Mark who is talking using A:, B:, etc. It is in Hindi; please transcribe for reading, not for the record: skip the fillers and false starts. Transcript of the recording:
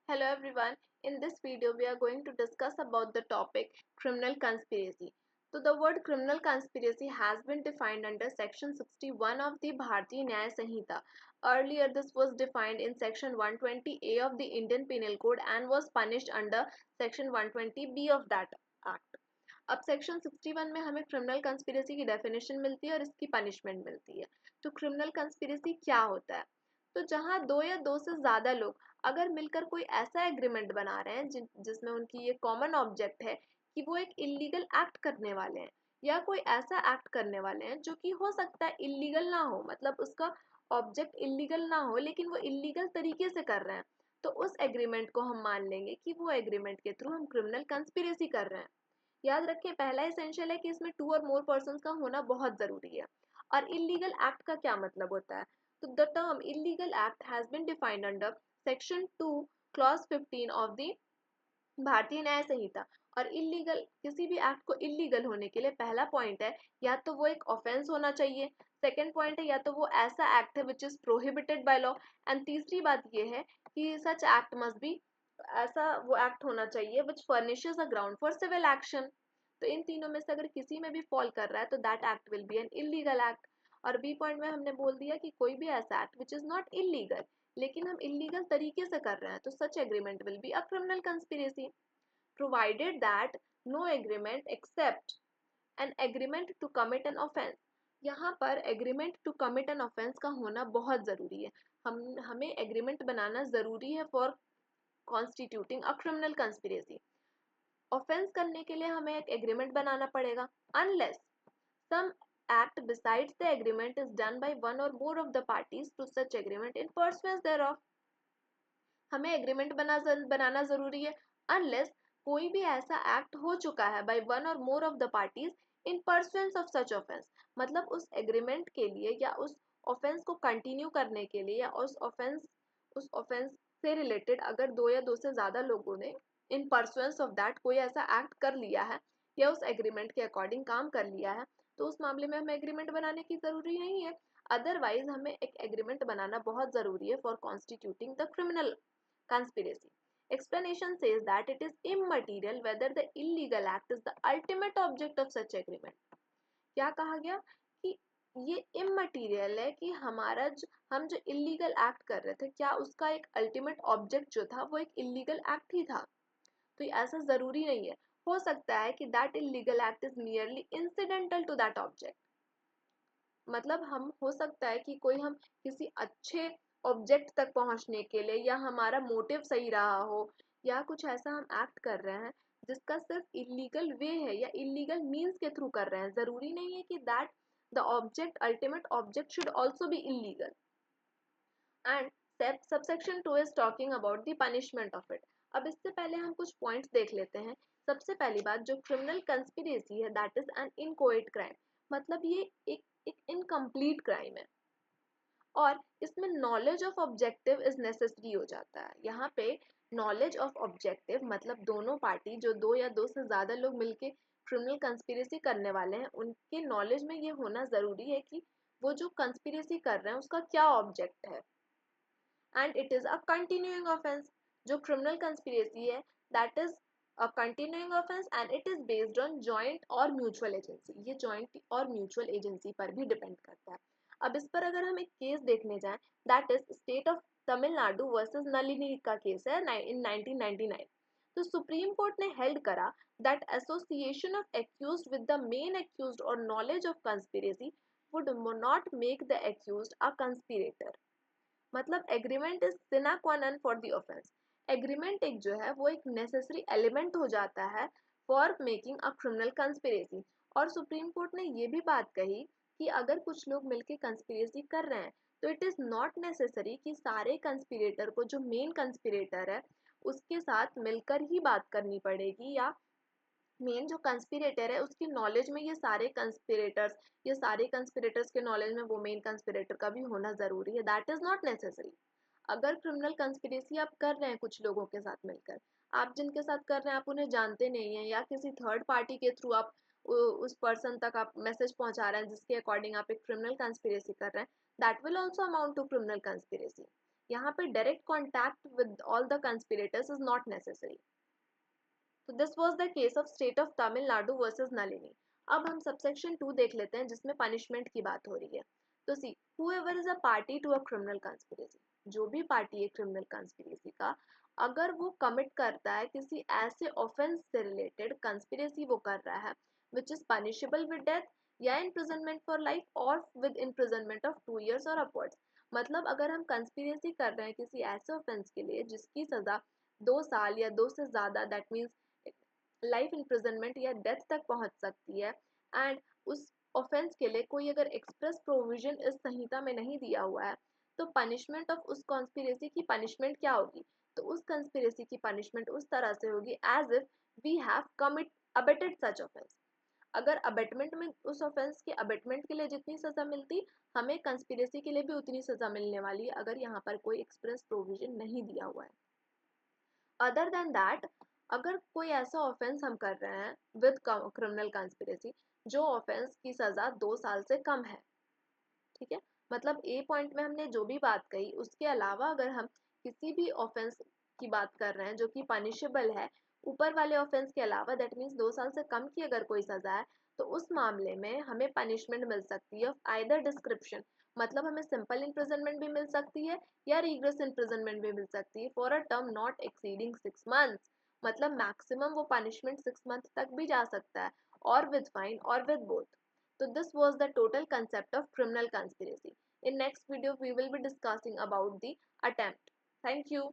A: Hello everyone. In this video we are going to discuss about the topic criminal conspiracy. So the word criminal conspiracy has been defined under section 61 of the Bharatiya Nyaya Sanhita. Earlier this was defined in section 120A of the Indian Penal Code and was punished under section 120B of that act. अब सेक्शन 61 में हमें क्रिमिनल कंस्पिरेसी की डेफिनेशन मिलती है और इसकी पनिशमेंट मिलती है। तो क्रिमिनल कंस्पिरेसी क्या होता है? तो जहां दो या दो से ज्यादा लोग अगर मिलकर कोई ऐसा एग्रीमेंट बना रहे हैं जिसमें उनकी ये कॉमन ऑब्जेक्ट है कि वो एक इलीगल एक्ट करने वाले हैं या कोई ऐसा एक्ट करने वाले हैं जो कि हो सकता है इलीगल ना हो, मतलब उसका ऑब्जेक्ट इलीगल ना हो लेकिन वो इलीगल तरीके से कर रहे हैं, तो उस एग्रीमेंट को हम मान लेंगे कि वो एग्रीमेंट के थ्रू हम क्रिमिनल कंस्पिरेसी कर रहे हैं। याद रखें, पहला एसेंशियल है कि इसमें 2 और मोर पर्संस का होना बहुत जरूरी है। और इलीगल एक्ट का क्या मतलब होता है? तो the term illegal act has been defined under section 2 clause 15 of the Bharatiya Nyaya संहिता। और इलीगल किसी भी एक्ट को इलीगल होने के लिए पहला पॉइंट है या तो वो एक ऑफेंस होना चाहिए, सेकंड पॉइंट है या तो वो ऐसा एक्ट है which is prohibited by law, and तीसरी बात ये है कि सच एक्ट मस्ट बी, ऐसा वो एक्ट होना चाहिए which furnishes a ground for civil action. तो इन तीनों में से अगर किसी में भी फॉल कर रहा है तो that act will be an illegal act. और बी पॉइंट में हमने बोल दिया कि कोई भी ऐसा act which is not illegal लेकिन हम इलीगल तरीके से कर रहे हैं तो such agreement will be a criminal conspiracy, provided that no agreement except an agreement to commit an offense। यहाँ पर agreement to commit an offence का होना बहुत ज़रूरी है। हमें एग्रीमेंट बनाना ज़रूरी है for constituting a criminal conspiracy. Offence करने के लिए हमें एक एग्रीमेंट बनाना पड़ेगा। Unless some act besides the agreement is done by one or more of the parties to such agreement in pursuance thereof। हमें एग्रीमेंट बनाना जरूरी है अनलेस कोई भी ऐसा एक्ट हो चुका है बाय वन और more of the parties in pursuance of such offence. मतलब उस एग्रीमेंट के लिए या उस ऑफेंस को कंटिन्यू करने के लिए या उस ऑफेंस से रिलेटेड अगर दो या दो से ज्यादा लोगों ने इन परसुएंस ऑफ दैट कोई ऐसा एक्ट कर लिया है या उस एग्रीमेंट के अकॉर्डिंग काम कर लिया है तो उस मामले में हमें एग्रीमेंट बनाने की जरूरी नहीं है। अदरवाइज हमें एक एग्रीमेंट बनाना बहुत जरूरी है for constituting the criminal conspiracy। Explanation says that it is immaterial whether the illegal act is the ultimate object of such agreement। क्या कहा गया कि ये इममटीरियल है कि हम जो इलीगल एक्ट कर रहे थे क्या उसका एक अल्टीमेट ऑब्जेक्ट जो था वो एक इलीगल एक्ट ही था। तो ऐसा जरूरी नहीं है, हो सकता है कि that illegal act is merely incidental to that object. मतलब हम हो सकता है कि कोई हम किसी अच्छे ऑब्जेक्ट तक पहुंचने के लिए या हमारा मोटिव सही रहा हो या कुछ ऐसा हम एक्ट कर रहे हैं जिसका सिर्फ इलीगल वे है या इलीगल मीन्स के थ्रू कर रहे हैं, जरूरी नहीं है कि that the object ultimate object should also be illegal. And subsection 2 is talking about the punishment of it. अब इससे पहले हम कुछ पॉइंट्स देख लेते हैं। सबसे पहली बात, जो क्रिमिनल कंस्पिरेसी है that is an inchoate crime, मतलब ये एक इनकम्प्लीट क्राइम है और इसमें knowledge of objective is necessary हो जाता है। यहाँ पे नॉलेज ऑफ ऑब्जेक्टिव मतलब दोनों पार्टी जो दो या दो से ज्यादा लोग मिलके क्रिमिनल कंस्पिरेसी करने वाले हैं उनके नॉलेज में ये होना जरूरी है कि वो जो कंस्पिरेसी कर रहे हैं उसका क्या ऑब्जेक्ट है। And it is a continuing offence. जो क्रिमिनल कंस्पिरेसी है that is a continuing offence and it is based on joint और म्यूचुअल एजेंसी। ये जॉइंट और म्यूचुअल एजेंसी पर भी डिपेंड करता है। अब इस पर अगर हम एक केस देखने जाएं that is State of Tamil Nadu versus Nalini का केस है इन 1999। तो सुप्रीम कोर्ट ने हेल्ड करा that association of accused with the main accused और knowledge of conspiracy would not make the accused a conspirator. मतलब agreement is sine qua non for the offence. Agreement एक जो है वो एक नेसेसरी एलिमेंट हो जाता है for making a criminal conspiracy. और सुप्रीम कोर्ट ने ये भी बात कही कि अगर कुछ लोग मिलकर कंस्पिरेसी कर रहे हैं तो इट इज नॉट नेसेसरी कि सारे कंस्पिरेटर को जो मेन कंस्पिरेटर है उसके साथ मिलकर ही बात करनी पड़ेगी या मेन जो कंस्पिरेटर है उसकी नॉलेज में ये सारे कंस्पिरेटर्स के नॉलेज में वो मेन कंस्पिरेटर का भी होना जरूरी है। That is not necessary. अगर क्रिमिनल कंस्पिरेसी आप कर रहे हैं कुछ लोगों के साथ मिलकर, आप जिनके साथ कर रहे हैं आप उन्हें जानते नहीं हैं या किसी थर्ड पार्टी के थ्रू आप उस पर्सन तक आप मैसेज पहुंचा रहे हैं जिसके अकॉर्डिंग आप एक क्रिमिनल कंस्पिरेसी कर रहे हैं, that will also amount to criminal conspiracy. यहाँ पे direct contact with all the conspirators is not necessary. तो this was the case of State of Tamil Nadu versus Nalini. अब हम सबसेक्शन 2 देख लेते हैं जिसमें पनिशमेंट की बात हो रही है। तो see whoever is a party to a criminal conspiracy, जो भी पार्टी है क्रिमिनल कंस्पिरेसी का, अगर वो कमिट करता है किसी ऐसे ऑफेंस से रिलेटेड कंस्पिरेसी वो कर रहा है which is punishable with death या इम्प्रिजनमेंट फॉर लाइफ और विद इम्प्रिजनमेंट ऑफ 2 years और अपवर्ड्स। मतलब अगर हम कंस्पिरेसी कर रहे हैं किसी ऐसे ऑफेंस के लिए जिसकी सजा 2 साल या 2 से ज़्यादा, दैट मीन्स लाइफ इम्प्रिजनमेंट या डेथ तक पहुंच सकती है, एंड उस ऑफेंस के लिए कोई अगर एक्सप्रेस प्रोविजन इस संहिता में नहीं दिया हुआ है, तो पनिशमेंट ऑफ उस कॉन्स्पिरेसी की पनिशमेंट क्या होगी? तो उस कंस्पिरेसी की पनिशमेंट उस तरह से होगी as if we have commit abetted such offence. अगर अबेटमेंट में उस ऑफेंस के अबेटमेंट के लिए जितनी सजा मिलती, हमें कंस्पिरेसी के लिए भी उतनी सजा मिलने वाली है अगर यहाँ पर कोई एक्सप्रेस प्रोविजन नहीं दिया हुआ है। अदर देन दैट, अगर कोई ऐसा ऑफेंस हम कर रहे हैं विद क्रिमिनल कंस्पिरेसी जो ऑफेंस की सजा 2 साल से कम है, ठीक है, मतलब ए पॉइंट में हमने जो भी बात कही उसके अलावा अगर हम किसी भी ऑफेंस की बात कर रहे हैं जो कि पनिशेबल है ऊपर वाले ऑफेंस के अलावा, दैट मीन्स 2 साल से कम की अगर कोई सजा है, तो उस मामले में हमें पनिशमेंट मिल सकती है आइदर डिस्क्रिप्शन, मतलब हमें सिंपल इम्प्रिजनमेंट भी मिल सकती है या रिग्रेस इम्प्रिजनमेंट भी मिल सकती है for a term not exceeding 6 months। मतलब मैक्सिमम वो पनिशमेंट 6 month तक भी जा सकता है, और विद फाइन और with both. So this was the total concept of criminal conspiracy. In next video, we will be discussing about the attempt. Thank you.